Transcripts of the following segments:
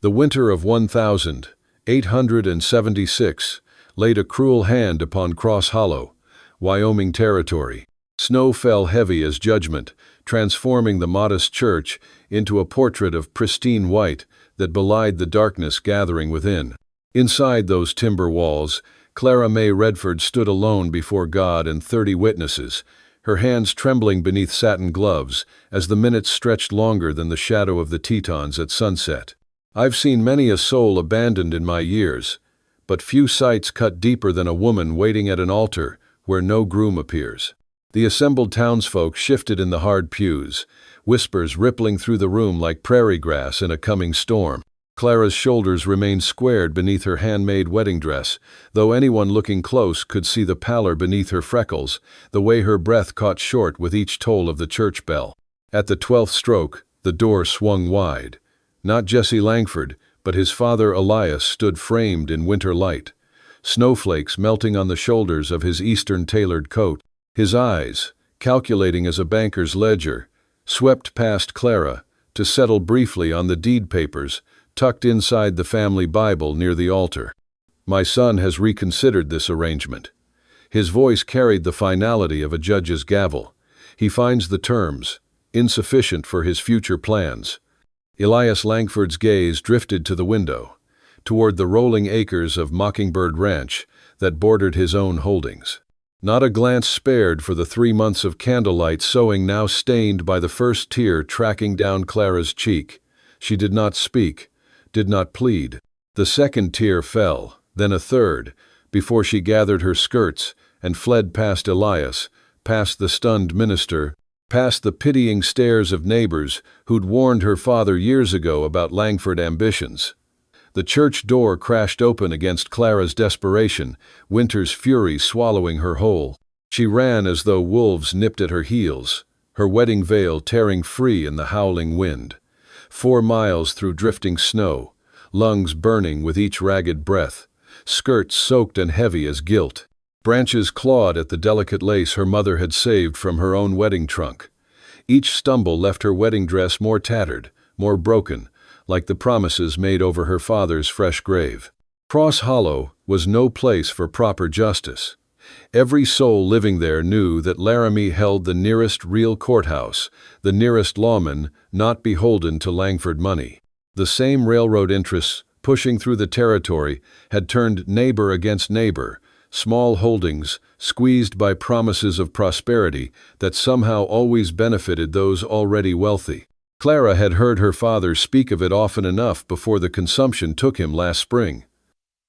The winter of 1876 laid a cruel hand upon Cross Hollow, Wyoming territory. Snow fell heavy as judgment, transforming the modest church into a portrait of pristine white that belied the darkness gathering within. Inside those timber walls, Clara May Redford stood alone before God and 30 witnesses, her hands trembling beneath satin gloves as the minutes stretched longer than the shadow of the Tetons at sunset. I've seen many a soul abandoned in my years, but few sights cut deeper than a woman waiting at an altar where no groom appears. The assembled townsfolk shifted in the hard pews, whispers rippling through the room like prairie grass in a coming storm. Clara's shoulders remained squared beneath her handmade wedding dress, though anyone looking close could see the pallor beneath her freckles, the way her breath caught short with each toll of the church bell. At the 12th stroke, the door swung wide. Not Jesse Langford, but his father Elias stood framed in winter light, snowflakes melting on the shoulders of his Eastern-tailored coat. His eyes, calculating as a banker's ledger, swept past Clara to settle briefly on the deed papers tucked inside the family Bible near the altar. "My son has reconsidered this arrangement." His voice carried the finality of a judge's gavel. "He finds the terms insufficient for his future plans." Elias Langford's gaze drifted to the window, toward the rolling acres of Mockingbird Ranch that bordered his own holdings. Not a glance spared for the 3 months of candlelight sewing now stained by the first tear tracking down Clara's cheek. She did not speak, did not plead. The second tear fell, then a third, before she gathered her skirts and fled past Elias, past the stunned minister, past the pitying stares of neighbors who'd warned her father years ago about Langford ambitions. The church door crashed open against Clara's desperation, winter's fury swallowing her whole. She ran as though wolves nipped at her heels, her wedding veil tearing free in the howling wind. 4 miles through drifting snow, lungs burning with each ragged breath, skirts soaked and heavy as guilt. Branches clawed at the delicate lace her mother had saved from her own wedding trunk. Each stumble left her wedding dress more tattered, more broken, like the promises made over her father's fresh grave. Cross Hollow was no place for proper justice. Every soul living there knew that Laramie held the nearest real courthouse, the nearest lawman not beholden to Langford money. The same railroad interests pushing through the territory had turned neighbor against neighbor, small holdings squeezed by promises of prosperity that somehow always benefited those already wealthy. Clara had heard her father speak of it often enough before the consumption took him last spring.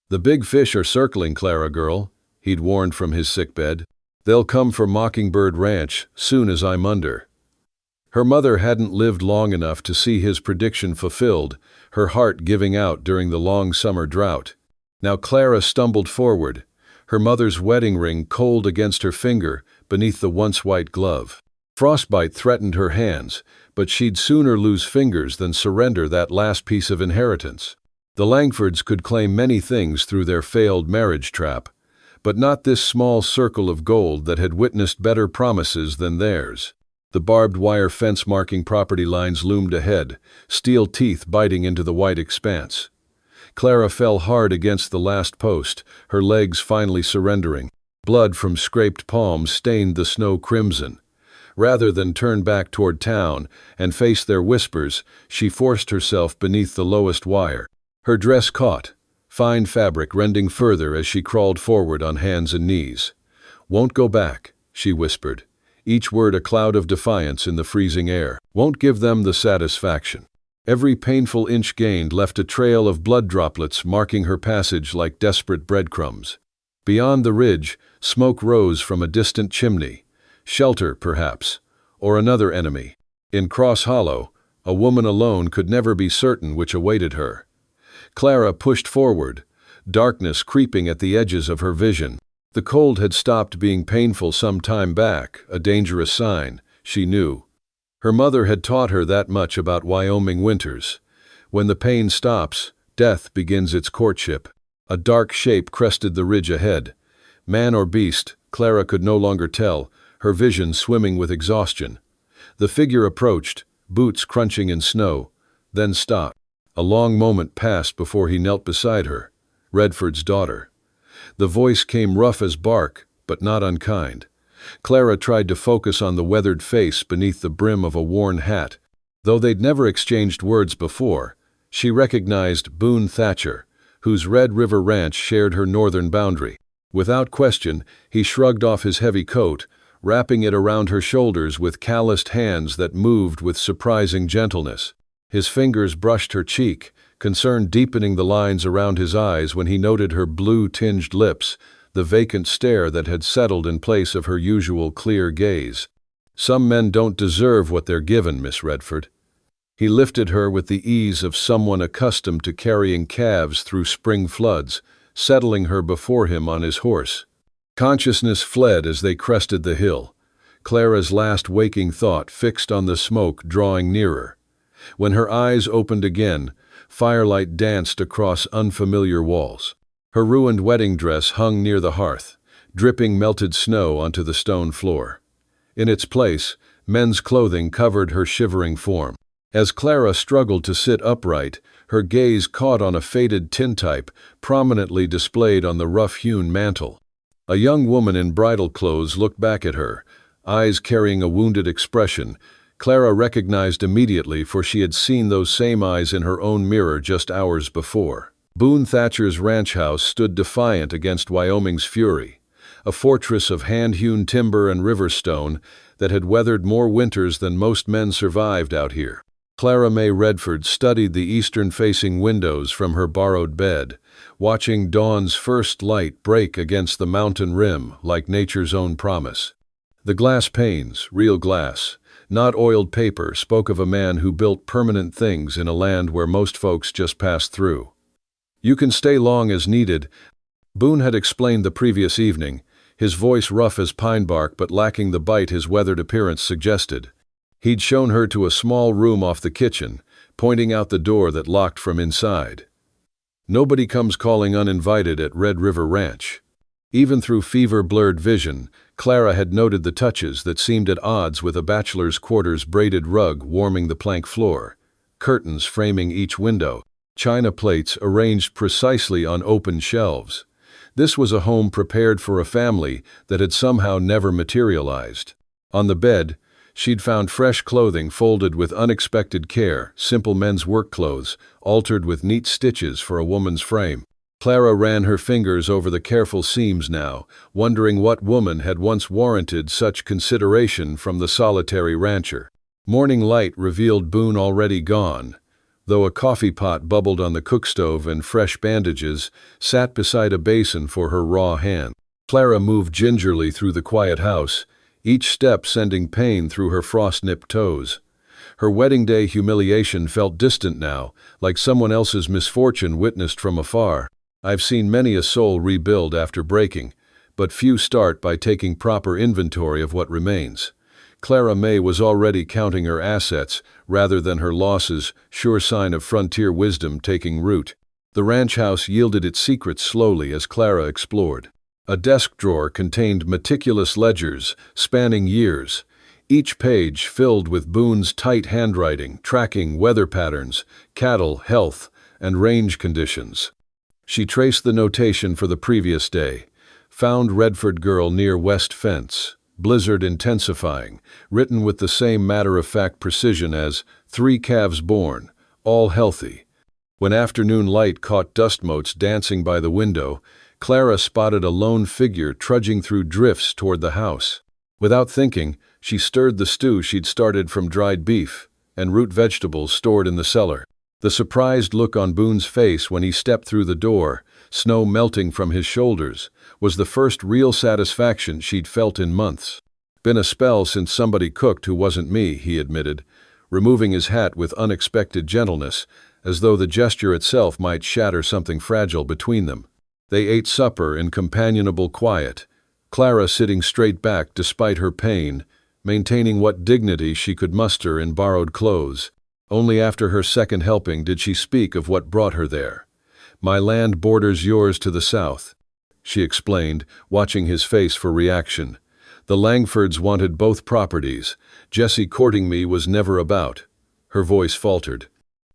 "The big fish are circling, Clara girl," he'd warned from his sickbed. "They'll come for Mockingbird Ranch soon as I'm under." Her mother hadn't lived long enough to see his prediction fulfilled, her heart giving out during the long summer drought. Now Clara stumbled forward, her mother's wedding ring cold against her finger beneath the once white glove. Frostbite threatened her hands, but she'd sooner lose fingers than surrender that last piece of inheritance. The Langfords could claim many things through their failed marriage trap, but not this small circle of gold that had witnessed better promises than theirs. The barbed wire fence marking property lines loomed ahead, steel teeth biting into the white expanse. Clara fell hard against the last post, her legs finally surrendering. Blood from scraped palms stained the snow crimson. Rather than turn back toward town and face their whispers, she forced herself beneath the lowest wire. Her dress caught, fine fabric rending further as she crawled forward on hands and knees. "Won't go back," she whispered, each word a cloud of defiance in the freezing air. "Won't give them the satisfaction." Every painful inch gained left a trail of blood droplets marking her passage like desperate breadcrumbs. Beyond the ridge, smoke rose from a distant chimney. Shelter, perhaps, or another enemy. In Cross Hollow, a woman alone could never be certain which awaited her. Clara pushed forward, darkness creeping at the edges of her vision. The cold had stopped being painful some time back, a dangerous sign, she knew. Her mother had taught her that much about Wyoming winters. When the pain stops, death begins its courtship. A dark shape crested the ridge ahead. Man or beast, Clara could no longer tell, her vision swimming with exhaustion. The figure approached, boots crunching in snow, then stopped. A long moment passed before he knelt beside her, Redford's daughter. The voice came rough as bark, but not unkind. Clara tried to focus on the weathered face beneath the brim of a worn hat. Though they'd never exchanged words before, she recognized Boone Thatcher, whose Red River ranch shared her northern boundary. Without question, he shrugged off his heavy coat, wrapping it around her shoulders with calloused hands that moved with surprising gentleness. His fingers brushed her cheek, concern deepening the lines around his eyes when he noted her blue-tinged lips, the vacant stare that had settled in place of her usual clear gaze. "Some men don't deserve what they're given, Miss Redford." He lifted her with the ease of someone accustomed to carrying calves through spring floods, settling her before him on his horse. Consciousness fled as they crested the hill, Clara's last waking thought fixed on the smoke drawing nearer. When her eyes opened again, firelight danced across unfamiliar walls. Her ruined wedding dress hung near the hearth, dripping melted snow onto the stone floor. In its place, men's clothing covered her shivering form. As Clara struggled to sit upright, her gaze caught on a faded tintype prominently displayed on the rough-hewn mantel. A young woman in bridal clothes looked back at her, eyes carrying a wounded expression. Clara recognized immediately, for she had seen those same eyes in her own mirror just hours before. Boone Thatcher's ranch house stood defiant against Wyoming's fury, a fortress of hand-hewn timber and river stone that had weathered more winters than most men survived out here. Clara May Redford studied the eastern-facing windows from her borrowed bed, watching dawn's first light break against the mountain rim like nature's own promise. The glass panes, real glass, not oiled paper, spoke of a man who built permanent things in a land where most folks just passed through. "You can stay long as needed," Boone had explained the previous evening, his voice rough as pine bark but lacking the bite his weathered appearance suggested. He'd shown her to a small room off the kitchen, pointing out the door that locked from inside. Nobody comes calling uninvited at Red River Ranch. Even through fever-blurred vision, Clara had noted the touches that seemed at odds with a bachelor's quarters braided rug warming the plank floor, curtains framing each window, china plates arranged precisely on open shelves. This was a home prepared for a family that had somehow never materialized. On the bed, she'd found fresh clothing folded with unexpected care, simple men's work clothes, altered with neat stitches for a woman's frame. Clara ran her fingers over the careful seams now, wondering what woman had once warranted such consideration from the solitary rancher. Morning light revealed Boone already gone, though a coffee pot bubbled on the cookstove and fresh bandages sat beside a basin for her raw hand. Clara moved gingerly through the quiet house, each step sending pain through her frost-nipped toes. Her wedding day humiliation felt distant now, like someone else's misfortune witnessed from afar. I've seen many a soul rebuild after breaking, but few start by taking proper inventory of what remains. Clara May was already counting her assets rather than her losses, sure sign of frontier wisdom taking root. The ranch house yielded its secrets slowly as Clara explored. A desk drawer contained meticulous ledgers spanning years, each page filled with Boone's tight handwriting, tracking weather patterns, cattle, health, and range conditions. She traced the notation for the previous day. Found Redford girl near West Fence. Blizzard intensifying, written with the same matter-of-fact precision as 3 calves born, all healthy. When afternoon light caught dust motes dancing by the window, Clara spotted a lone figure trudging through drifts toward the house. Without thinking, she stirred the stew she'd started from dried beef and root vegetables stored in the cellar. The surprised look on Boone's face when he stepped through the door, snow melting from his shoulders, was the first real satisfaction she'd felt in months. "Been a spell since somebody cooked who wasn't me," he admitted, removing his hat with unexpected gentleness, as though the gesture itself might shatter something fragile between them. They ate supper in companionable quiet, Clara sitting straight back despite her pain, maintaining what dignity she could muster in borrowed clothes. Only after her second helping did she speak of what brought her there. "My land borders yours to the south," she explained, watching his face for reaction. "The Langfords wanted both properties. Jessie courting me was never about." Her voice faltered.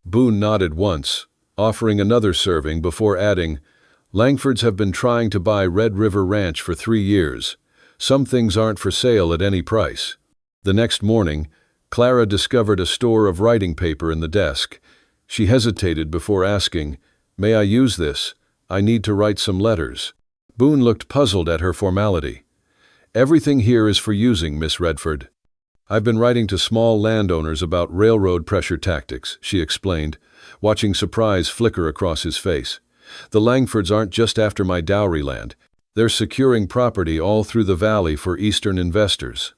Boone nodded once, offering another serving before adding, "Langfords have been trying to buy Red River Ranch for 3 years. Some things aren't for sale at any price." The next morning, Clara discovered a store of writing paper in the desk. She hesitated before asking, "May I use this? I need to write some letters." Boone looked puzzled at her formality. "Everything here is for using, Miss Redford. I've been writing to small landowners about railroad pressure tactics," she explained, watching surprise flicker across his face. "The Langfords aren't just after my dowry land. They're securing property all through the valley for Eastern investors."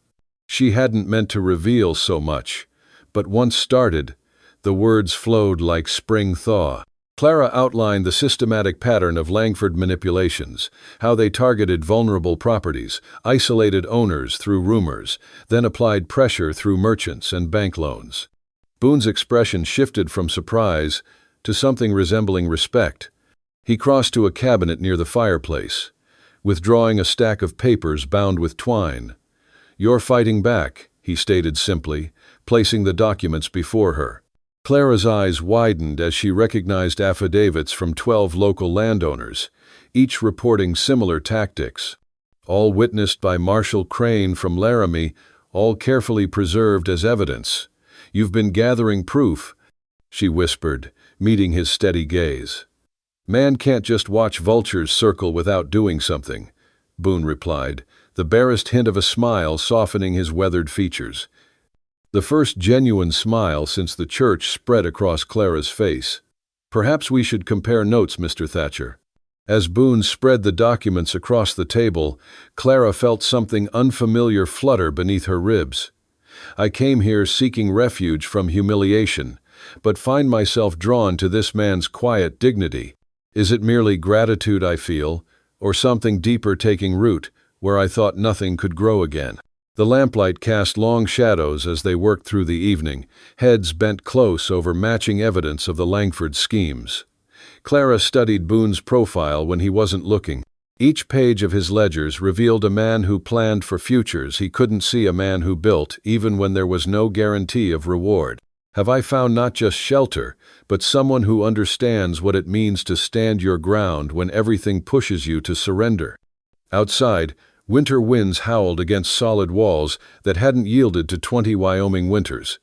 She hadn't meant to reveal so much, but once started, the words flowed like spring thaw. Clara outlined the systematic pattern of Langford manipulations, how they targeted vulnerable properties, isolated owners through rumors, then applied pressure through merchants and bank loans. Boone's expression shifted from surprise to something resembling respect. He crossed to a cabinet near the fireplace, withdrawing a stack of papers bound with twine. "You're fighting back," he stated simply, placing the documents before her. Clara's eyes widened as she recognized affidavits from 12 local landowners, each reporting similar tactics. All witnessed by Marshal Crane from Laramie, all carefully preserved as evidence. "You've been gathering proof," she whispered, meeting his steady gaze. "Man can't just watch vultures circle without doing something," Boone replied, the barest hint of a smile softening his weathered features. The first genuine smile since the church spread across Clara's face. "Perhaps we should compare notes, Mr. Thatcher." As Boone spread the documents across the table, Clara felt something unfamiliar flutter beneath her ribs. "I came here seeking refuge from humiliation, but find myself drawn to this man's quiet dignity. Is it merely gratitude I feel, or something deeper taking root, where I thought nothing could grow again?" The lamplight cast long shadows as they worked through the evening, heads bent close over matching evidence of the Langford schemes. Clara studied Boone's profile when he wasn't looking. Each page of his ledgers revealed a man who planned for futures he couldn't see, a man who built even when there was no guarantee of reward. "Have I found not just shelter, but someone who understands what it means to stand your ground when everything pushes you to surrender?" Outside, winter winds howled against solid walls that hadn't yielded to 20 Wyoming winters.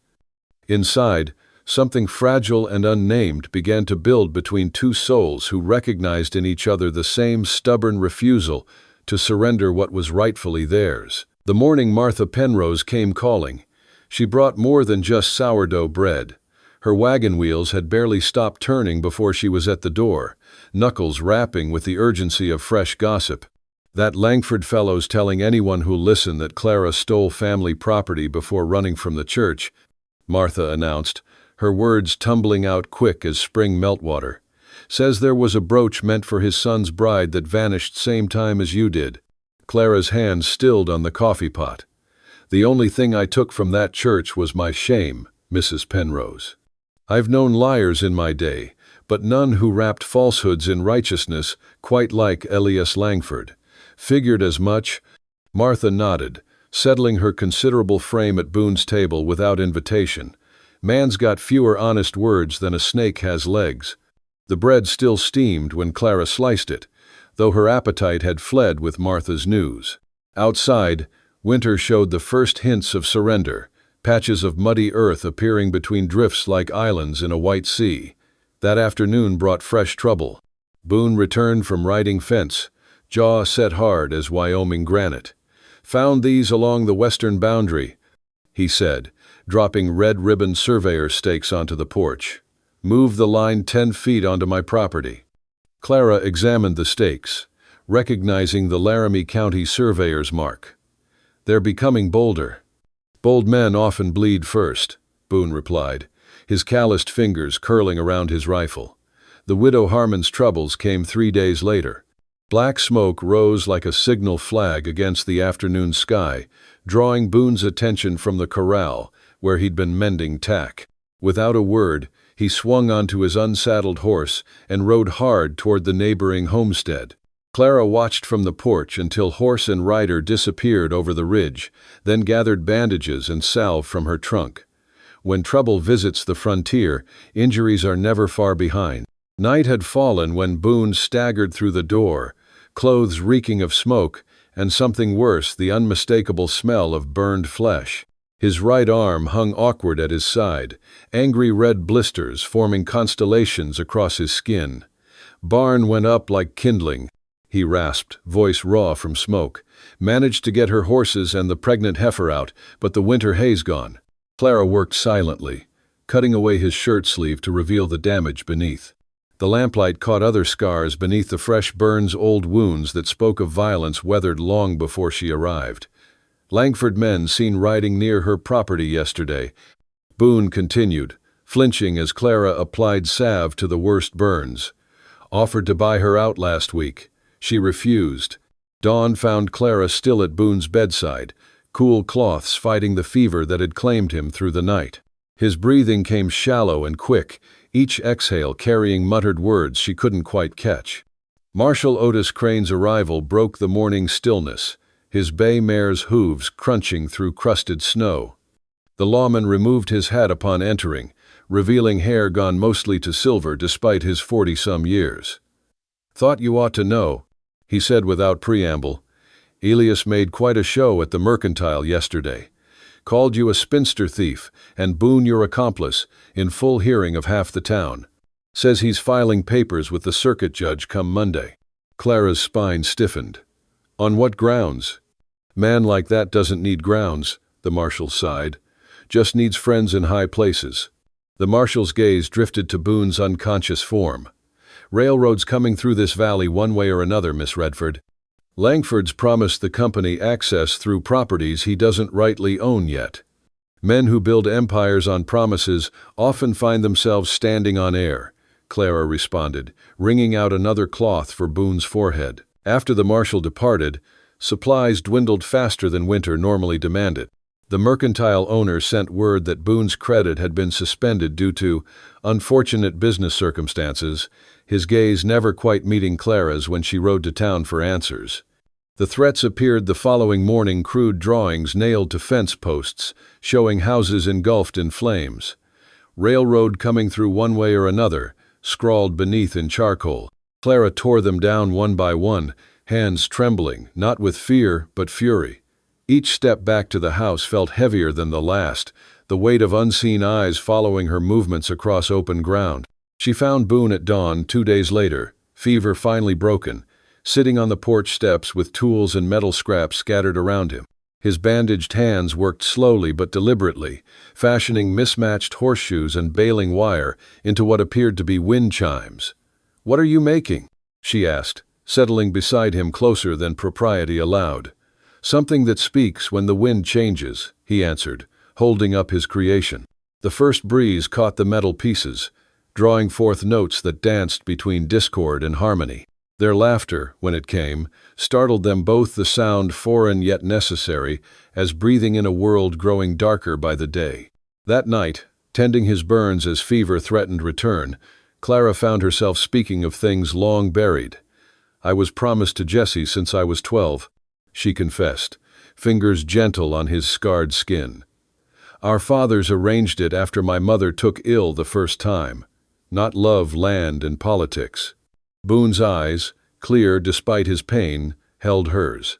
Inside, something fragile and unnamed began to build between two souls who recognized in each other the same stubborn refusal to surrender what was rightfully theirs. The morning Martha Penrose came calling. She brought more than just sourdough bread. Her wagon wheels had barely stopped turning before she was at the door, knuckles rapping with the urgency of fresh gossip. "That Langford fellow's telling anyone who'll listen that Clara stole family property before running from the church," Martha announced, her words tumbling out quick as spring meltwater. "Says there was a brooch meant for his son's bride that vanished same time as you did." Clara's hand stilled on the coffee pot. "The only thing I took from that church was my shame, Mrs. Penrose. I've known liars in my day, but none who wrapped falsehoods in righteousness quite like Elias Langford. Figured as much." Martha nodded, settling her considerable frame at Boone's table without invitation. "Man's got fewer honest words than a snake has legs." The bread still steamed when Clara sliced it, though her appetite had fled with Martha's news. Outside, winter showed the first hints of surrender, patches of muddy earth appearing between drifts like islands in a white sea. That afternoon brought fresh trouble. Boone returned from riding fence, jaw set hard as Wyoming granite. "Found these along the western boundary," he said, dropping red-ribbon surveyor stakes onto the porch. "Move the line 10 feet onto my property." Clara examined the stakes, recognizing the Laramie County surveyor's mark. "They're becoming bolder." "Bold men often bleed first," Boone replied, his calloused fingers curling around his rifle. The widow Harmon's troubles came 3 days later. Black smoke rose like a signal flag against the afternoon sky, drawing Boone's attention from the corral, where he'd been mending tack. Without a word, he swung onto his unsaddled horse and rode hard toward the neighboring homestead. Clara watched from the porch until horse and rider disappeared over the ridge, then gathered bandages and salve from her trunk. When trouble visits the frontier, injuries are never far behind. Night had fallen when Boone staggered through the door, clothes reeking of smoke, and something worse, the unmistakable smell of burned flesh. His right arm hung awkward at his side, angry red blisters forming constellations across his skin. "Barn went up like kindling," he rasped, voice raw from smoke. "Managed to get her horses and the pregnant heifer out, but the winter hay's gone." Clara worked silently, cutting away his shirt sleeve to reveal the damage beneath. The lamplight caught other scars beneath the fresh burns, old wounds that spoke of violence weathered long before she arrived. "Langford men seen riding near her property yesterday," Boone continued, flinching as Clara applied salve to the worst burns. "Offered to buy her out last week. She refused." Dawn found Clara still at Boone's bedside, cool cloths fighting the fever that had claimed him through the night. His breathing came shallow and quick, each exhale carrying muttered words she couldn't quite catch. Marshal Otis Crane's arrival broke the morning stillness, his bay mare's hooves crunching through crusted snow. The lawman removed his hat upon entering, revealing hair gone mostly to silver despite his 40-some years. "Thought you ought to know," he said without preamble. "Elias made quite a show at the Mercantile yesterday. Called you a spinster thief, and Boone your accomplice, in full hearing of half the town. Says he's filing papers with the circuit judge come Monday." Clara's spine stiffened. "On what grounds?" "Man like that doesn't need grounds," the marshal sighed. "Just needs friends in high places." The marshal's gaze drifted to Boone's unconscious form. "Railroads coming through this valley one way or another, Miss Redford. Langford's promised the company access through properties he doesn't rightly own yet. Men who build empires on promises often find themselves standing on air," Clara responded, wringing out another cloth for Boone's forehead. After the marshal departed, supplies dwindled faster than winter normally demanded. The mercantile owner sent word that Boone's credit had been suspended due to unfortunate business circumstances, his gaze never quite meeting Clara's when she rode to town for answers. The threats appeared the following morning, crude drawings nailed to fence posts, showing houses engulfed in flames. "Railroad coming through one way or another," scrawled beneath in charcoal. Clara tore them down one by one, hands trembling, not with fear but fury. Each step back to the house felt heavier than the last, the weight of unseen eyes following her movements across open ground. She found Boone at dawn 2 days later, fever finally broken, sitting on the porch steps with tools and metal scraps scattered around him. His bandaged hands worked slowly but deliberately, fashioning mismatched horseshoes and baling wire into what appeared to be wind chimes. "What are you making?" she asked, settling beside him closer than propriety allowed. "Something that speaks when the wind changes," he answered, holding up his creation. The first breeze caught the metal pieces, drawing forth notes that danced between discord and harmony. Their laughter, when it came, startled them both, the sound foreign yet necessary, as breathing in a world growing darker by the day. That night, tending his burns as fever threatened return, Clara found herself speaking of things long buried. "I was promised to Jesse since I was 12, she confessed, fingers gentle on his scarred skin. "Our fathers arranged it after my mother took ill the first time. Not love, land, and politics." Boone's eyes, clear despite his pain, held hers.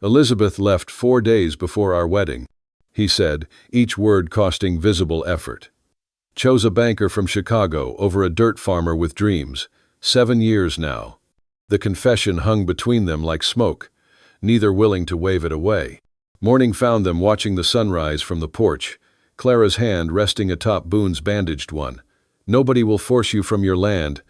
"Elizabeth left 4 days before our wedding," he said, each word costing visible effort. "Chose a banker from Chicago over a dirt farmer with dreams. 7 years now." The confession hung between them like smoke, neither willing to wave it away. Morning found them watching the sunrise from the porch, Clara's hand resting atop Boone's bandaged one. "Nobody will force you from your land,"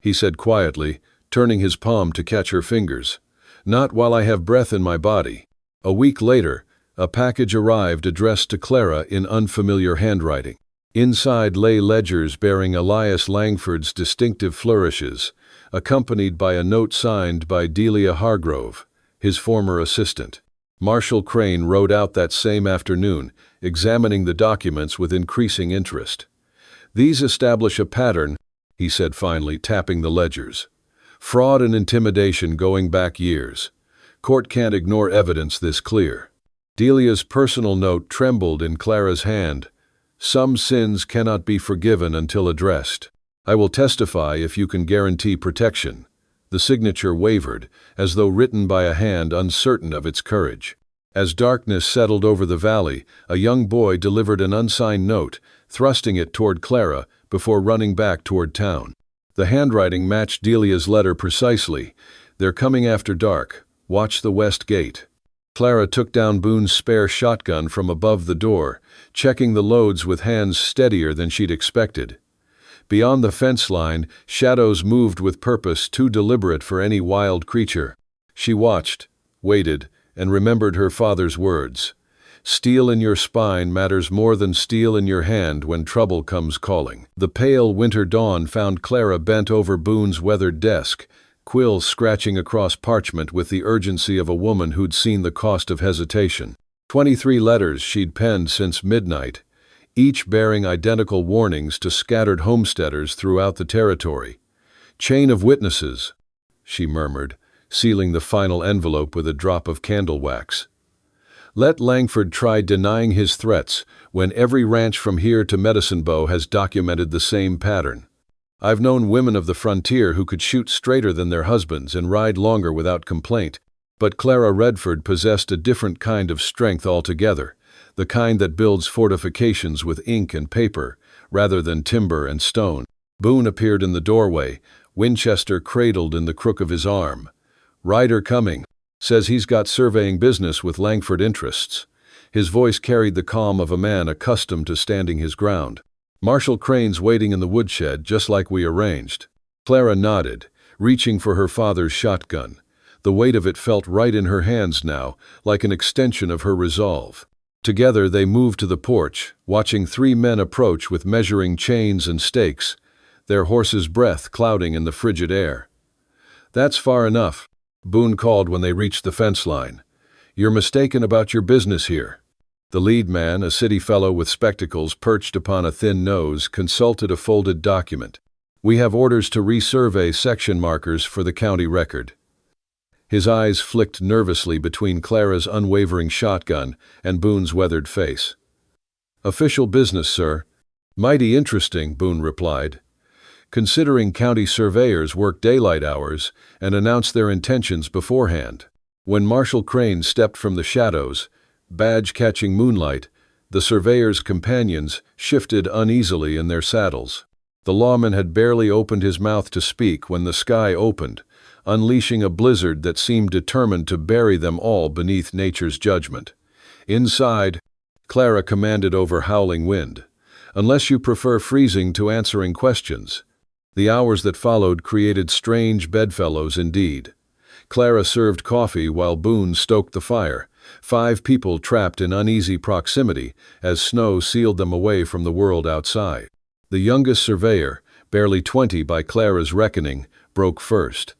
he said quietly, turning his palm to catch her fingers. "Not while I have breath in my body." A week later, a package arrived addressed to Clara in unfamiliar handwriting. Inside lay ledgers bearing Elias Langford's distinctive flourishes, accompanied by a note signed by Delia Hargrove, his former assistant. Marshal Crane rode out that same afternoon, examining the documents with increasing interest. "These establish a pattern," he said finally, tapping the ledgers. "Fraud and intimidation going back years. Court can't ignore evidence this clear." Delia's personal note trembled in Clara's hand. Some sins cannot be forgiven until addressed. I will testify if you can guarantee protection." The signature wavered, as though written by a hand uncertain of its courage. As darkness settled over the valley, a young boy delivered an unsigned note, thrusting it toward Clara before running back toward town. The handwriting matched Delia's letter precisely. "They're coming after dark. Watch the west gate." Clara took down Boone's spare shotgun from above the door, checking the loads with hands steadier than she'd expected. Beyond the fence line, shadows moved with purpose too deliberate for any wild creature. She watched, waited, and remembered her father's words. "Steel in your spine matters more than steel in your hand when trouble comes calling." The pale winter dawn found Clara bent over Boone's weathered desk, quills scratching across parchment with the urgency of a woman who'd seen the cost of hesitation. 23 letters she'd penned since midnight, each bearing identical warnings to scattered homesteaders throughout the territory. "Chain of witnesses," she murmured, sealing the final envelope with a drop of candle wax. "Let Langford try denying his threats when every ranch from here to Medicine Bow has documented the same pattern. I've known women of the frontier who could shoot straighter than their husbands and ride longer without complaint, but Clara Redford possessed a different kind of strength altogether, the kind that builds fortifications with ink and paper, rather than timber and stone." Boone appeared in the doorway, Winchester cradled in the crook of his arm. "Rider coming. Says he's got surveying business with Langford interests." His voice carried the calm of a man accustomed to standing his ground. "Marshal Crane's waiting in the woodshed, just like we arranged." Clara nodded, reaching for her father's shotgun. The weight of it felt right in her hands now, like an extension of her resolve. Together they moved to the porch, watching 3 men approach with measuring chains and stakes, their horses' breath clouding in the frigid air. "That's far enough," Boone called when they reached the fence line. "You're mistaken about your business here." The lead man, a city fellow with spectacles perched upon a thin nose, consulted a folded document. "We have orders to resurvey section markers for the county record." His eyes flicked nervously between Clara's unwavering shotgun and Boone's weathered face. "Official business, sir." "Mighty interesting," Boone replied. "Considering county surveyors work daylight hours and announce their intentions beforehand." When Marshal Crane stepped from the shadows, badge catching moonlight, the surveyor's companions shifted uneasily in their saddles. The lawman had barely opened his mouth to speak when the sky opened, unleashing a blizzard that seemed determined to bury them all beneath nature's judgment. "Inside," Clara commanded over howling wind, "unless you prefer freezing to answering questions." The hours that followed created strange bedfellows indeed. Clara served coffee while Boone stoked the fire, 5 people trapped in uneasy proximity as snow sealed them away from the world outside. The youngest surveyor, barely 20 by Clara's reckoning, broke first.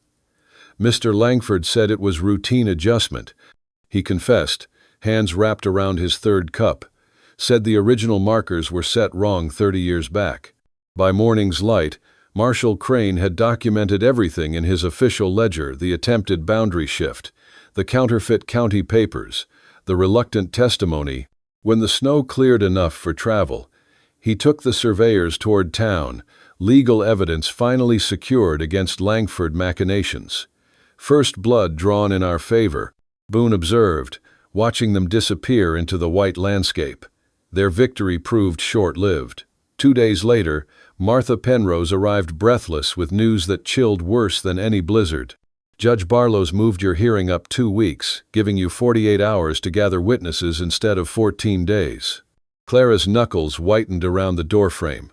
"Mr. Langford said it was routine adjustment," he confessed, hands wrapped around his 3rd cup. "Said the original markers were set wrong 30 years back." By morning's light, Marshal Crane had documented everything in his official ledger: the attempted boundary shift, the counterfeit county papers, the reluctant testimony. When the snow cleared enough for travel, he took the surveyors toward town, legal evidence finally secured against Langford machinations. "First blood drawn in our favor," Boone observed, watching them disappear into the white landscape. Their victory proved short-lived. 2 days later, Martha Penrose arrived breathless with news that chilled worse than any blizzard. "Judge Barlow's moved your hearing up 2 weeks, giving you 48 hours to gather witnesses instead of 14 days. Clara's knuckles whitened around the doorframe.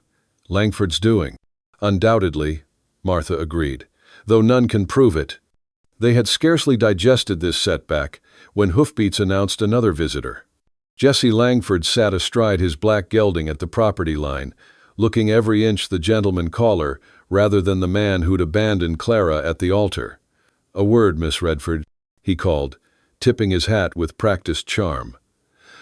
"Langford's doing." "Undoubtedly," Martha agreed, "though none can prove it." They had scarcely digested this setback when hoofbeats announced another visitor. Jesse Langford sat astride his black gelding at the property line, looking every inch the gentleman caller rather than the man who'd abandoned Clara at the altar. "A word, Miss Redford," he called, tipping his hat with practiced charm.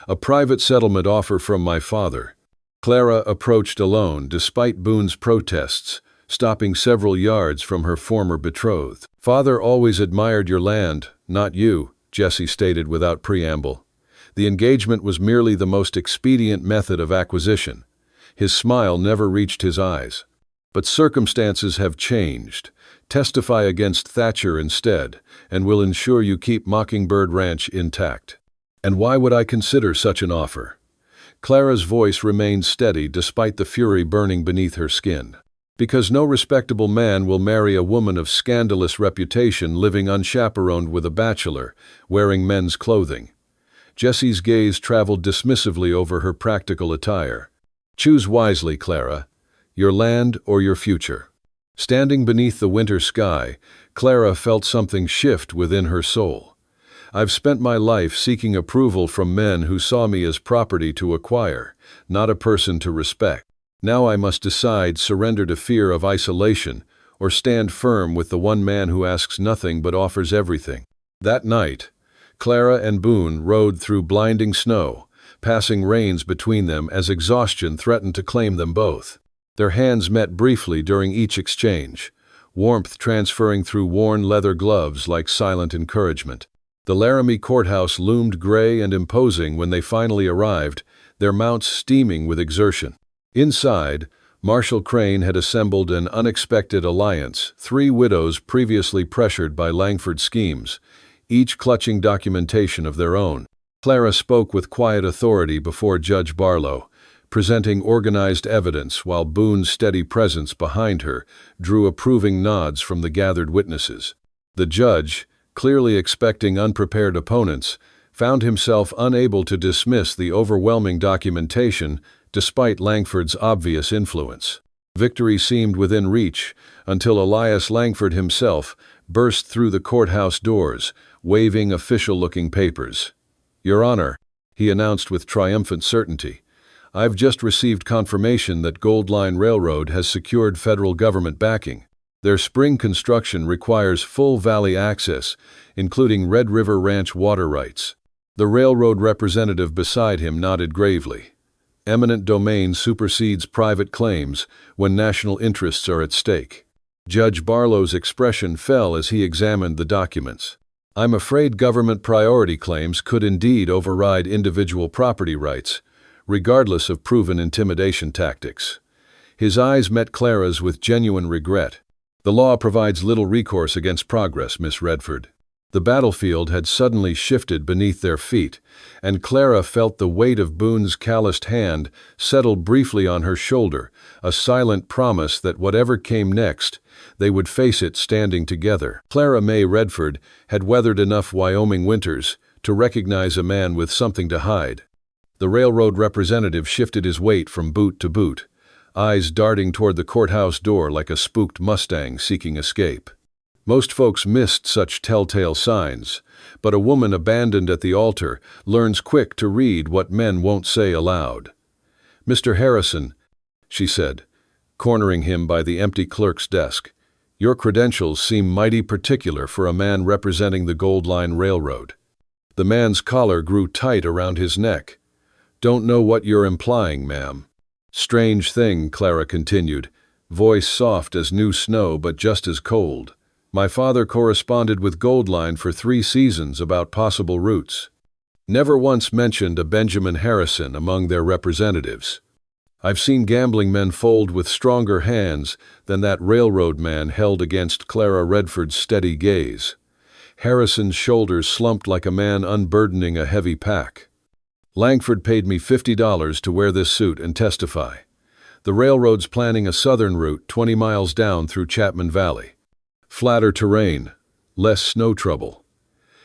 "A private settlement offer from my father." Clara approached alone despite Boone's protests, stopping several yards from her former betrothed. "Father always admired your land, not you," Jesse stated without preamble. "The engagement was merely the most expedient method of acquisition. His smile never reached his eyes. But circumstances have changed. Testify against Thatcher instead, and we'll ensure you keep Mockingbird Ranch intact. And why would I consider such an offer? Clara's voice remained steady despite the fury burning beneath her skin. Because no respectable man will marry a woman of scandalous reputation living unchaperoned with a bachelor, wearing men's clothing. Jessie's gaze traveled dismissively over her practical attire. Choose wisely, Clara. Your land or your future. Standing beneath the winter sky, Clara felt something shift within her soul. I've spent my life seeking approval from men who saw me as property to acquire, not a person to respect. Now I must decide, surrender to fear of isolation, or stand firm with the one man who asks nothing but offers everything. That night, Clara and Boone rode through blinding snow, passing rains between them as exhaustion threatened to claim them both. Their hands met briefly during each exchange, warmth transferring through worn leather gloves like silent encouragement. The Laramie courthouse loomed gray and imposing when they finally arrived, their mounts steaming with exertion. Inside, Marshal Crane had assembled an unexpected alliance, 3 widows previously pressured by Langford's schemes, each clutching documentation of their own. Clara spoke with quiet authority before Judge Barlow, presenting organized evidence while Boone's steady presence behind her drew approving nods from the gathered witnesses. The judge, clearly expecting unprepared opponents, found himself unable to dismiss the overwhelming documentation despite Langford's obvious influence. Victory seemed within reach until Elias Langford himself burst through the courthouse doors, waving official-looking papers. "Your Honor," he announced with triumphant certainty, "I've just received confirmation that Gold Line Railroad has secured federal government backing. Their spring construction requires full valley access, including Red River Ranch water rights." The railroad representative beside him nodded gravely. Eminent domain supersedes private claims when national interests are at stake. Judge Barlow's expression fell as he examined the documents. "I'm afraid government priority claims could indeed override individual property rights, regardless of proven intimidation tactics." His eyes met Clara's with genuine regret. "The law provides little recourse against progress, Miss Redford." The battlefield had suddenly shifted beneath their feet, and Clara felt the weight of Boone's calloused hand settle briefly on her shoulder, a silent promise that whatever came next, they would face it standing together. Clara May Redford had weathered enough Wyoming winters to recognize a man with something to hide. The railroad representative shifted his weight from boot to boot, eyes darting toward the courthouse door like a spooked Mustang seeking escape. Most folks missed such telltale signs, but a woman abandoned at the altar learns quick to read what men won't say aloud. "Mr. Harrison," she said, cornering him by the empty clerk's desk, "your credentials seem mighty particular for a man representing the Gold Line Railroad." The man's collar grew tight around his neck. "Don't know what you're implying, ma'am." "Strange thing," Clara continued, voice soft as new snow but just as cold. "My father corresponded with Gold Line for 3 seasons about possible routes. Never once mentioned a Benjamin Harrison among their representatives. I've seen gambling men fold with stronger hands than that railroad man held against Clara Redford's steady gaze. Harrison's shoulders slumped like a man unburdening a heavy pack. "Langford paid me $50 to wear this suit and testify. The railroad's planning a southern route 20 miles down through Chapman Valley. Flatter terrain, less snow trouble."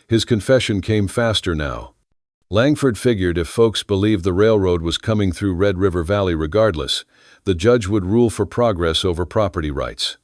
His confession came faster now. Langford figured if folks believed the railroad was coming through Red River Valley regardless, the judge would rule for progress over property rights.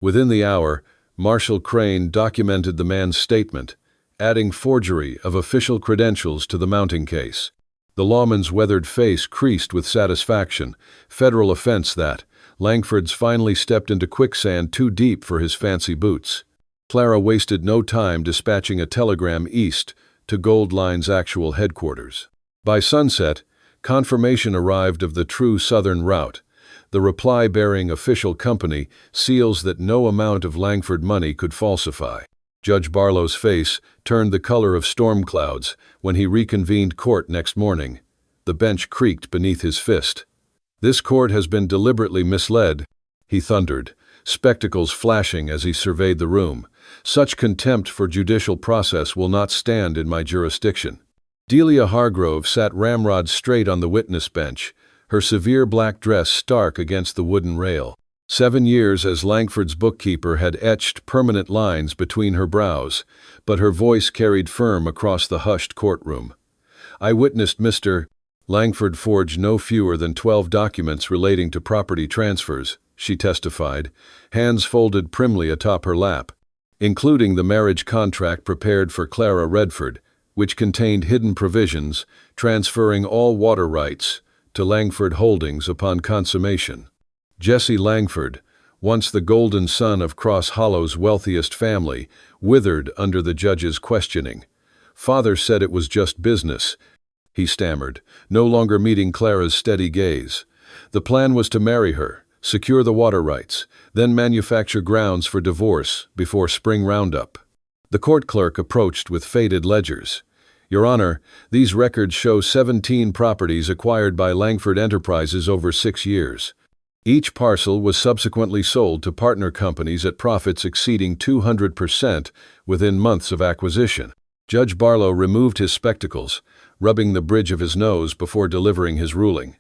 Within the hour, Marshal Crane documented the man's statement, adding forgery of official credentials to the mounting case. The lawman's weathered face creased with satisfaction. Federal offense that. Langford's finally stepped into quicksand too deep for his fancy boots. Clara wasted no time dispatching a telegram east to Gold Line's actual headquarters. By sunset, confirmation arrived of the true southern route, the reply bearing official company seals that no amount of Langford money could falsify. Judge Barlow's face turned the color of storm clouds when he reconvened court next morning. The bench creaked beneath his fist. "This court has been deliberately misled," he thundered, spectacles flashing as he surveyed the room. "Such contempt for judicial process will not stand in my jurisdiction." Delia Hargrove sat ramrod straight on the witness bench, her severe black dress stark against the wooden rail. 7 years as Langford's bookkeeper had etched permanent lines between her brows, but her voice carried firm across the hushed courtroom. "I witnessed Mr. Langford forge no fewer than 12 documents relating to property transfers," she testified, hands folded primly atop her lap, "including the marriage contract prepared for Clara Redford, which contained hidden provisions transferring all water rights to Langford Holdings upon consummation. Jesse Langford, once the golden son of Cross Hollow's wealthiest family, withered under the judge's questioning. Father said it was just business," he stammered, no longer meeting Clara's steady gaze. "The plan was to marry her, secure the water rights, then manufacture grounds for divorce before spring roundup." The court clerk approached with faded ledgers. "Your Honor, these records show 17 properties acquired by Langford Enterprises over 6 years. Each parcel was subsequently sold to partner companies at profits exceeding 200% within months of acquisition." Judge Barlow removed his spectacles, rubbing the bridge of his nose before delivering his ruling.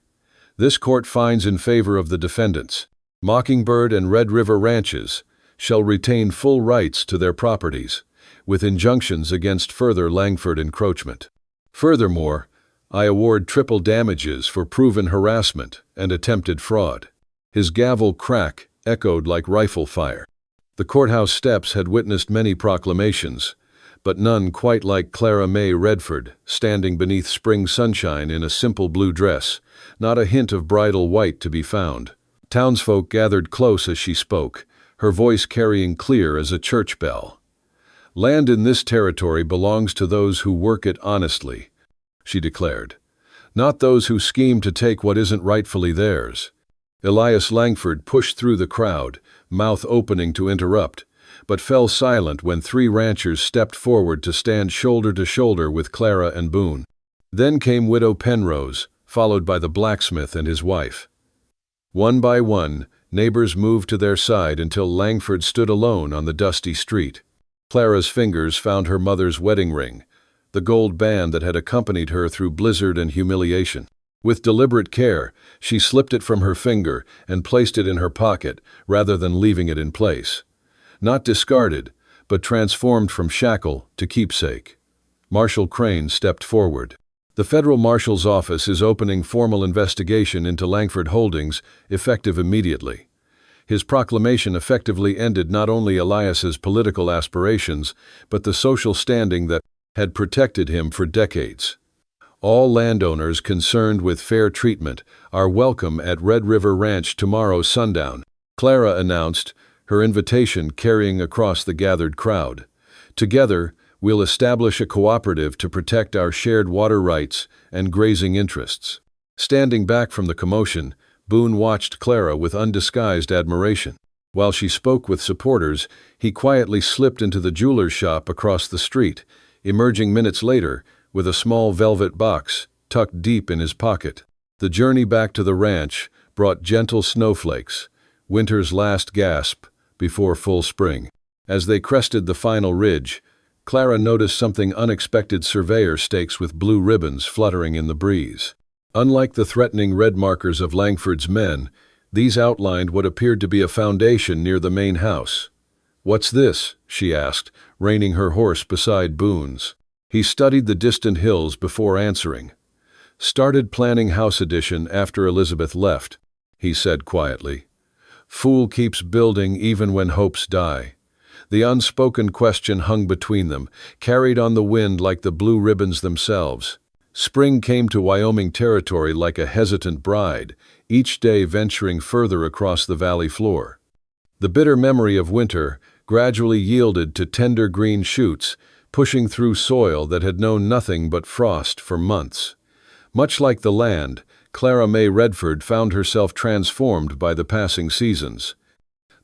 "This court finds in favor of the defendants. Mockingbird and Red River Ranches shall retain full rights to their properties, with injunctions against further Langford encroachment. Furthermore, I award triple damages for proven harassment and attempted fraud." His gavel crack echoed like rifle fire. The courthouse steps had witnessed many proclamations, but none quite like Clara May Redford, standing beneath spring sunshine in a simple blue dress, not a hint of bridal white to be found. Townsfolk gathered close as she spoke, her voice carrying clear as a church bell. "Land in this territory belongs to those who work it honestly," she declared, "not those who scheme to take what isn't rightfully theirs." Elias Langford pushed through the crowd, mouth opening to interrupt, but fell silent when 3 ranchers stepped forward to stand shoulder to shoulder with Clara and Boone. Then came Widow Penrose, followed by the blacksmith and his wife. One by one, neighbors moved to their side until Langford stood alone on the dusty street. Clara's fingers found her mother's wedding ring, the gold band that had accompanied her through blizzard and humiliation. With deliberate care, she slipped it from her finger and placed it in her pocket rather than leaving it in place. Not discarded, but transformed from shackle to keepsake. Marshal Crane stepped forward. "The federal marshal's office is opening formal investigation into Langford Holdings, effective immediately." His proclamation effectively ended not only Elias's political aspirations, but the social standing that had protected him for decades. "All landowners concerned with fair treatment are welcome at Red River Ranch tomorrow sundown," Clara announced, her invitation carrying across the gathered crowd. "Together, we'll establish a cooperative to protect our shared water rights and grazing interests." Standing back from the commotion, Boone watched Clara with undisguised admiration. While she spoke with supporters, he quietly slipped into the jeweler's shop across the street, emerging minutes later with a small velvet box tucked deep in his pocket. The journey back to the ranch brought gentle snowflakes, winter's last gasp before full spring. As they crested the final ridge, Clara noticed something unexpected: surveyor stakes with blue ribbons fluttering in the breeze. Unlike the threatening red markers of Langford's men, these outlined what appeared to be a foundation near the main house. "What's this?" she asked, reining her horse beside Boone's. He studied the distant hills before answering. "Started planning house addition after Elizabeth left," he said quietly. "Fool keeps building even when hopes die." The unspoken question hung between them, carried on the wind like the blue ribbons themselves. Spring came to Wyoming territory like a hesitant bride, each day venturing further across the valley floor. The bitter memory of winter gradually yielded to tender green shoots, pushing through soil that had known nothing but frost for months. Much like the land, Clara May Redford found herself transformed by the passing seasons.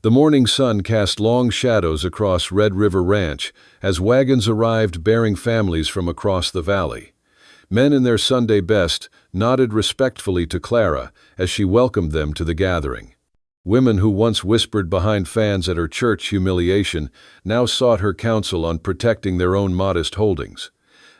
The morning sun cast long shadows across Red River Ranch as wagons arrived bearing families from across the valley. Men in their Sunday best nodded respectfully to Clara as she welcomed them to the gathering. Women who once whispered behind fans at her church humiliation now sought her counsel on protecting their own modest holdings.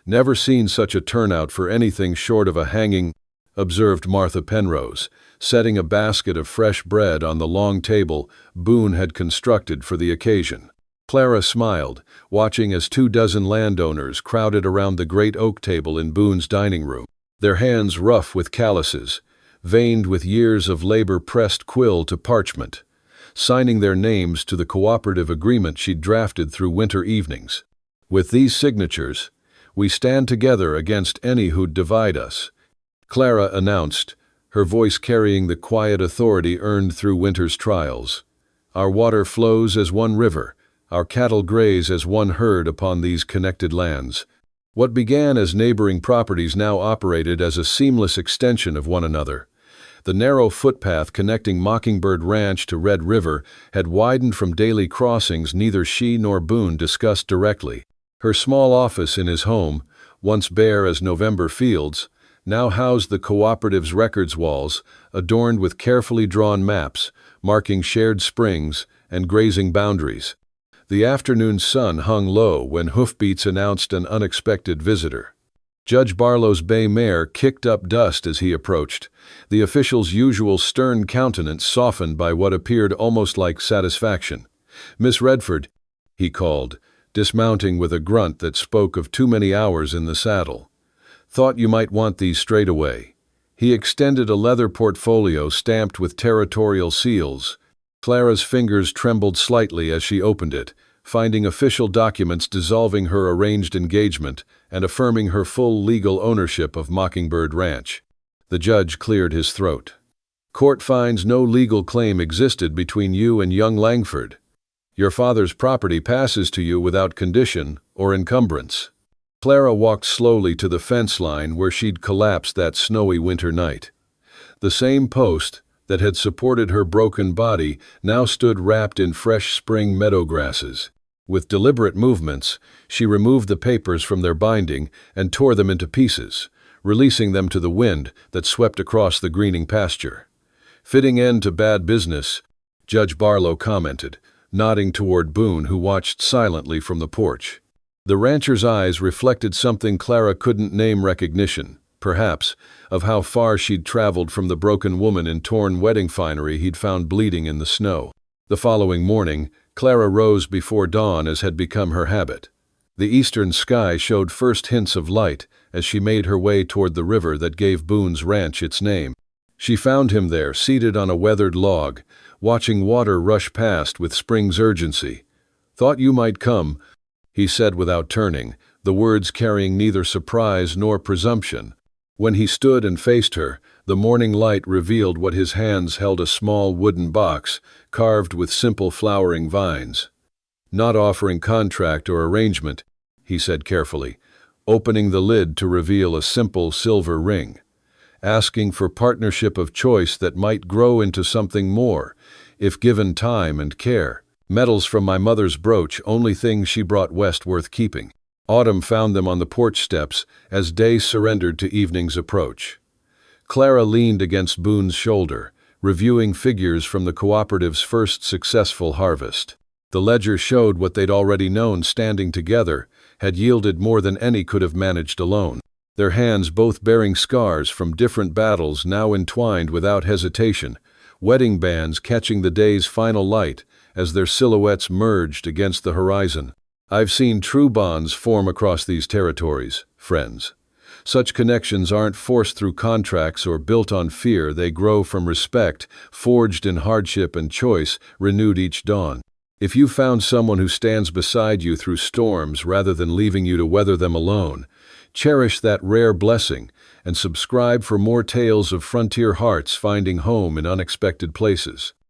"Never seen such a turnout for anything short of a hanging," observed Martha Penrose, setting a basket of fresh bread on the long table Boone had constructed for the occasion. Clara smiled, watching as 24 landowners crowded around the great oak table in Boone's dining room, their hands rough with calluses, veined with years of labor pressed quill to parchment, signing their names to the cooperative agreement she'd drafted through winter evenings. "With these signatures, we stand together against any who'd divide us," Clara announced, her voice carrying the quiet authority earned through winter's trials. "Our water flows as one river, our cattle graze as one herd upon these connected lands." What began as neighboring properties now operated as a seamless extension of one another. The narrow footpath connecting Mockingbird Ranch to Red River had widened from daily crossings neither she nor Boone discussed directly. Her small office in his home, once bare as November fields, now housed the cooperative's records walls, adorned with carefully drawn maps, marking shared springs and grazing boundaries. The afternoon sun hung low when hoofbeats announced an unexpected visitor. Judge Barlow's bay mare kicked up dust as he approached, the official's usual stern countenance softened by what appeared almost like satisfaction. "Miss Redford," he called, dismounting with a grunt that spoke of too many hours in the saddle. "Thought you might want these straight away." He extended a leather portfolio stamped with territorial seals. Clara's fingers trembled slightly as she opened it, finding official documents dissolving her arranged engagement and affirming her full legal ownership of Mockingbird Ranch. The judge cleared his throat. "Court finds no legal claim existed between you and young Langford. Your father's property passes to you without condition or encumbrance." Clara walked slowly to the fence line where she'd collapsed that snowy winter night. The same post that had supported her broken body now stood wrapped in fresh spring meadow grasses. With deliberate movements, she removed the papers from their binding and tore them into pieces, releasing them to the wind that swept across the greening pasture. "Fitting end to bad business," Judge Barlow commented, nodding toward Boone, who watched silently from the porch. The rancher's eyes reflected something Clara couldn't name: recognition, perhaps, of how far she'd traveled from the broken woman in torn wedding finery he'd found bleeding in the snow. The following morning, Clara rose before dawn as had become her habit. The eastern sky showed first hints of light as she made her way toward the river that gave Boone's ranch its name. She found him there, seated on a weathered log, watching water rush past with spring's urgency. "Thought you might come," he said without turning, the words carrying neither surprise nor presumption. When he stood and faced her, the morning light revealed what his hands held: a small wooden box, carved with simple flowering vines. "Not offering contract or arrangement," he said carefully, opening the lid to reveal a simple silver ring. "Asking for partnership of choice that might grow into something more, if given time and care. Medals from my mother's brooch, only things she brought west worth keeping." Autumn found them on the porch steps as day surrendered to evening's approach. Clara leaned against Boone's shoulder, reviewing figures from the cooperative's first successful harvest. The ledger showed what they'd already known: standing together had yielded more than any could have managed alone. Their hands, both bearing scars from different battles, now entwined without hesitation, wedding bands catching the day's final light as their silhouettes merged against the horizon. "I've seen true bonds form across these territories, friends. Such connections aren't forced through contracts or built on fear. They grow from respect, forged in hardship and choice, renewed each dawn. If you found someone who stands beside you through storms rather than leaving you to weather them alone, cherish that rare blessing and subscribe for more tales of frontier hearts finding home in unexpected places."